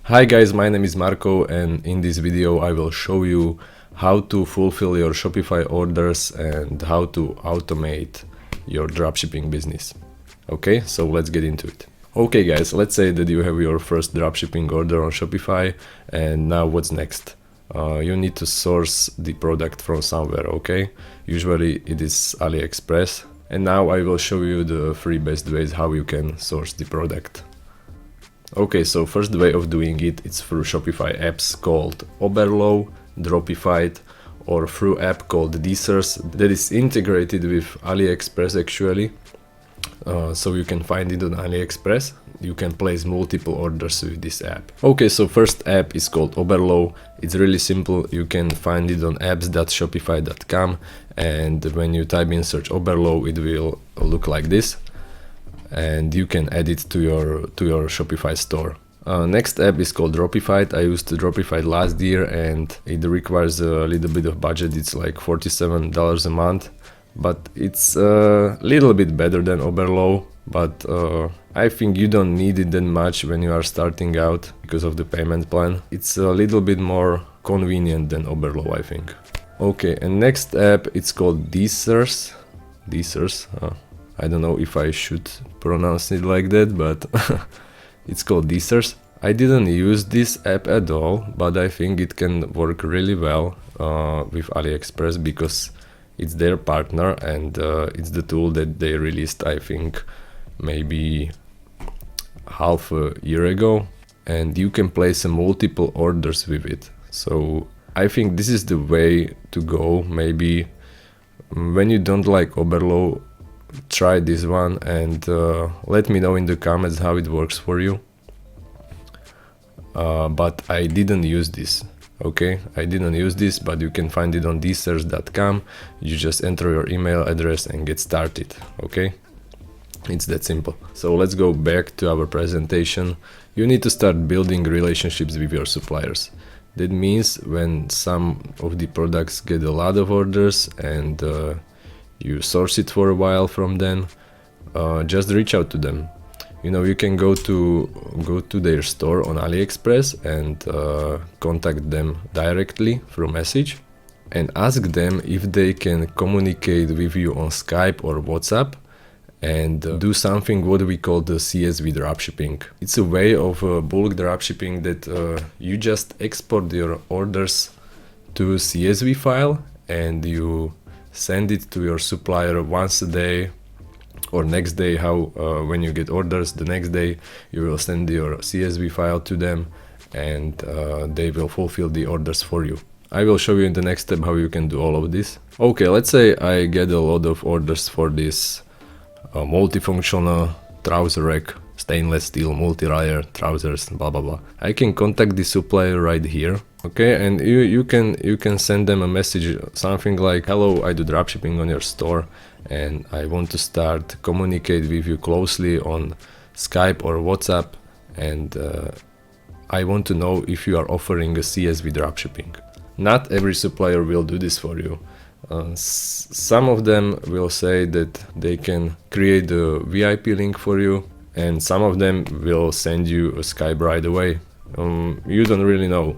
Hi guys, my name is Marko, and in this video I will show you how to fulfill your Shopify orders and how to automate your dropshipping business. Okay, so let's get into it. Okay guys, let's say that you have your first dropshipping order on Shopify, and now what's next? You need to source the product from somewhere, okay? Usually it is AliExpress, and now I will show you the 3 best ways how you can source the product. Okay, so first way of doing it, it's through Shopify apps called Oberlo, Dropify, or through app called Desers that is integrated with AliExpress actually. So you can find it on AliExpress. You can place multiple orders with this app. Okay, so first app is called Oberlo. It's really simple. You can find it on apps.shopify.com, and when you type in search Oberlo, it will look like this. And you can add it to your Shopify store. Next app is called Dropify. I used Dropify last year, and it requires a little bit of budget. It's like $47 a month, but it's a little bit better than Oberlo. But I think you don't need it that much when you are starting out because of the payment plan. It's a little bit more convenient than Oberlo, I think. Okay, and next app, it's called Desers. I don't know if I should pronounce it like that, but it's called Desers. I didn't use this app at all, but I think it can work really well with AliExpress because it's their partner, and it's the tool that they released, I think, maybe half a year ago, and you can place multiple orders with it. So I think this is the way to go. Maybe when you don't like Oberlo, try this one, and let me know in the comments how it works for you. But I didn't use this. Okay, I didn't use this, but you can find it on desers.com. You just enter your email address and get started. Okay, it's that simple. So let's go back to our presentation. You need to start building relationships with your suppliers. That means when some of the products get a lot of orders and you source it for a while from them, just reach out to them. You know, you can go to their store on AliExpress and contact them directly through message and ask them if they can communicate with you on Skype or WhatsApp and do something what we call the CSV dropshipping. It's a way of bulk dropshipping that you just export your orders to a CSV file and you send it to your supplier once a day or next day. When you get orders the next day, you will send your CSV file to them, and they will fulfill the orders for you. I will show you in the next step how you can do all of this. Okay, let's say I get a lot of orders for this multifunctional trouser rack, stainless steel multi-layer trousers, blah blah blah. I can contact the supplier right here. Okay, and you can send them a message, something like, hello, I do dropshipping on your store and I want to start communicate with you closely on Skype or WhatsApp, and I want to know if you are offering a CSV dropshipping. Not every supplier will do this for you. Some of them will say that they can create a VIP link for you, and some of them will send you a Skype right away. You don't really know.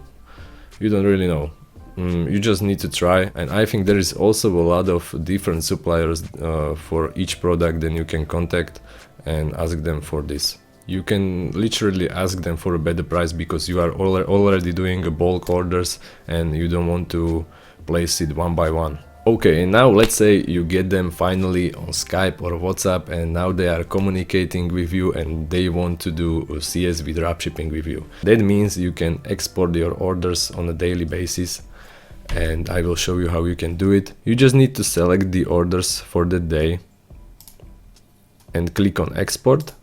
You just need to try, and I think there is also a lot of different suppliers for each product that you can contact and ask them for this. You can literally ask them for a better price because you are already doing a bulk orders and you don't want to place it one by one. Okay, and now let's say you get them finally on Skype or WhatsApp, and now they are communicating with you and they want to do a CSV dropshipping with you. That means you can export your orders on a daily basis, and I will show you how you can do it. You just need to select the orders for the day and click on export.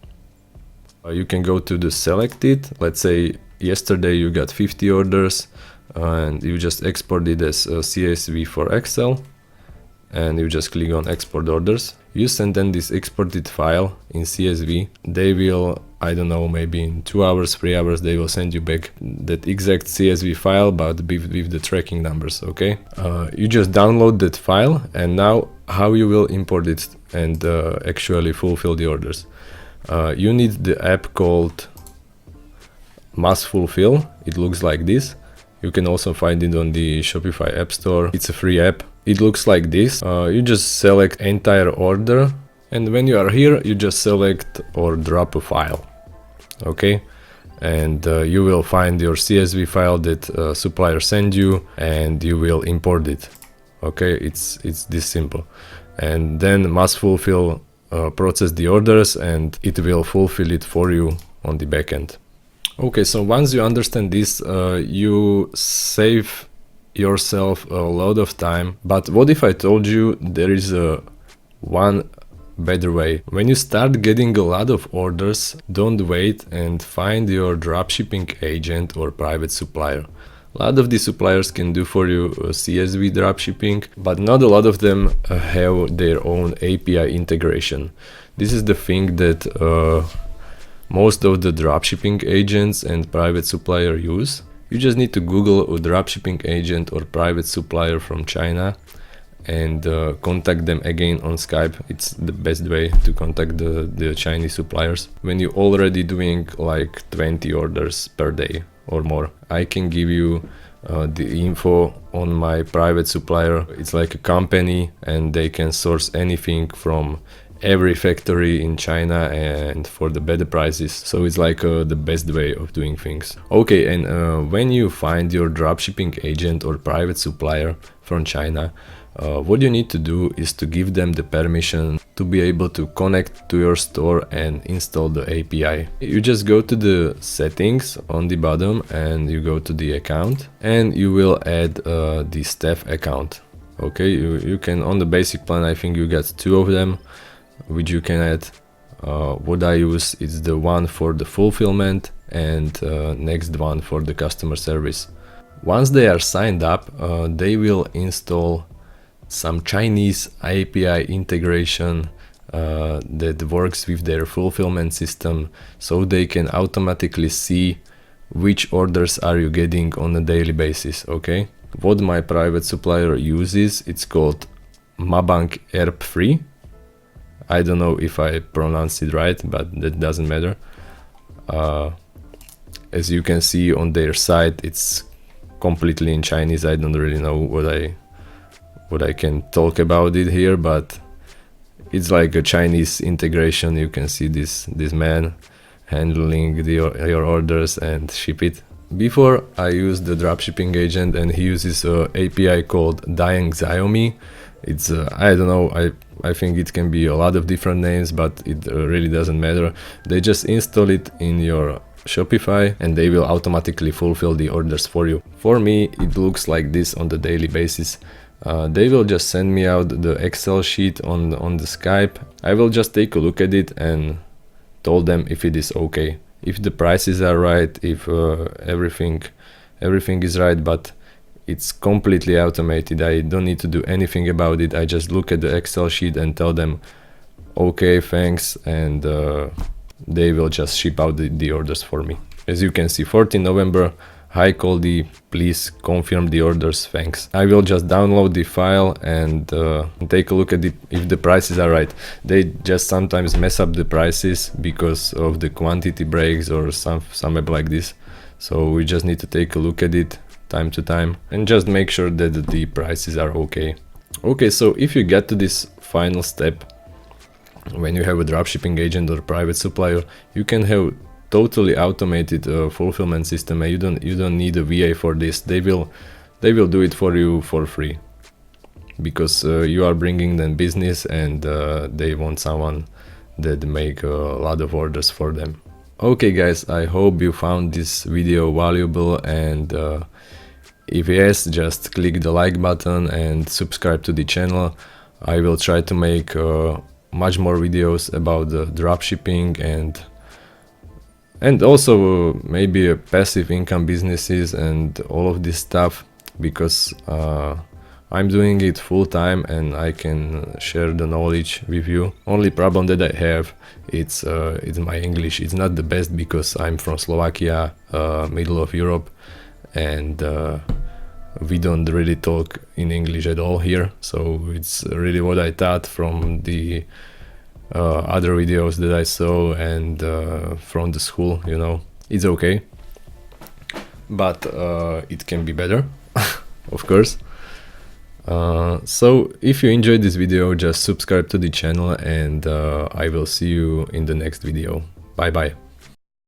You can go to the selected. Let's say yesterday you got 50 orders, and you just export it as a CSV for Excel, and you just click on export orders. You send them this exported file in CSV. They will, I don't know, maybe in 2 hours, 3 hours, they will send you back that exact CSV file, but with the tracking numbers. Okay, you just download that file, and now how you will import it and actually fulfill the orders. You need the app called must fulfill. It looks like this. You can also find it on the Shopify App Store. It's a free app. It looks like this. You just select entire order, and when you are here, you just select or drop a file. Okay, and you will find your CSV file that supplier send you, and you will import it. Okay, it's this simple. And then must fulfill process the orders, and it will fulfill it for you on the backend. Okay, so once you understand this, you save yourself a lot of time. But what if I told you there is one better way? When you start getting a lot of orders, don't wait and find your dropshipping agent or private supplier. A lot of these suppliers can do for you CSV dropshipping, but not a lot of them have their own API integration. This is the thing that most of the dropshipping agents and private supplier use. You just need to Google a dropshipping agent or private supplier from China and contact them again on Skype. It's the best way to contact the Chinese suppliers. When you're already doing like 20 orders per day or more, I can give you the info on my private supplier. It's like a company, and they can source anything from every factory in China and for the better prices. So it's like the best way of doing things. Okay, and when you find your dropshipping agent or private supplier from China, what you need to do is to give them the permission to be able to connect to your store and install the API. You just go to the settings on the bottom and you go to the account, and you will add the staff account. Okay, you can, on the basic plan, I think you get 2 of them, which you can add. What I use is the one for the fulfillment and next one for the customer service. Once they are signed up, they will install some Chinese API integration that works with their fulfillment system, so they can automatically see which orders are you getting on a daily basis. Okay, what my private supplier uses, it's called Mabank ERP3. I don't know if I pronounced it right, but that doesn't matter. As you can see on their site, it's completely in Chinese. I don't really know what I can talk about it here, but it's like a Chinese integration. You can see this man handling your orders and ship it. Before, I used the dropshipping agent, and he uses a API called Diang Xiaomi. It's I don't know, I think it can be a lot of different names, but it really doesn't matter. They just install it in your Shopify and they will automatically fulfill the orders for you. For me, it looks like this on the daily basis. They will just send me out the Excel sheet on the Skype. I will just take a look at it and told them if it is okay, if the prices are right, if everything is right. But it's completely automated. I don't need to do anything about it. I just look at the Excel sheet and tell them okay, thanks, and they will just ship out the orders for me. As you can see, 14 November, hi Coldy, please confirm the orders, thanks. I will just download the file and take a look at if the prices are right. They just sometimes mess up the prices because of the quantity breaks or something like this. So we just need to take a look at it time to time and just make sure that the prices are okay. Okay, so if you get to this final step, when you have a dropshipping agent or private supplier, you can have totally automated fulfillment system. You don't need a VA for this. They will do it for you for free, because you are bringing them business, and they want someone that make a lot of orders for them. Okay guys, I hope you found this video valuable, and if yes, just click the like button and subscribe to the channel. I will try to make much more videos about the dropshipping and also maybe passive income businesses and all of this stuff, because I'm doing it full time and I can share the knowledge with you. Only problem that I have, it's my English. It's not the best because I'm from Slovakia, middle of Europe, and we don't really talk in English at all here. So it's really what I thought from the other videos that I saw and from the school, you know. It's okay. but it can be better, of course. So if you enjoyed this video, just subscribe to the channel, and I will see you in the next video. Bye bye.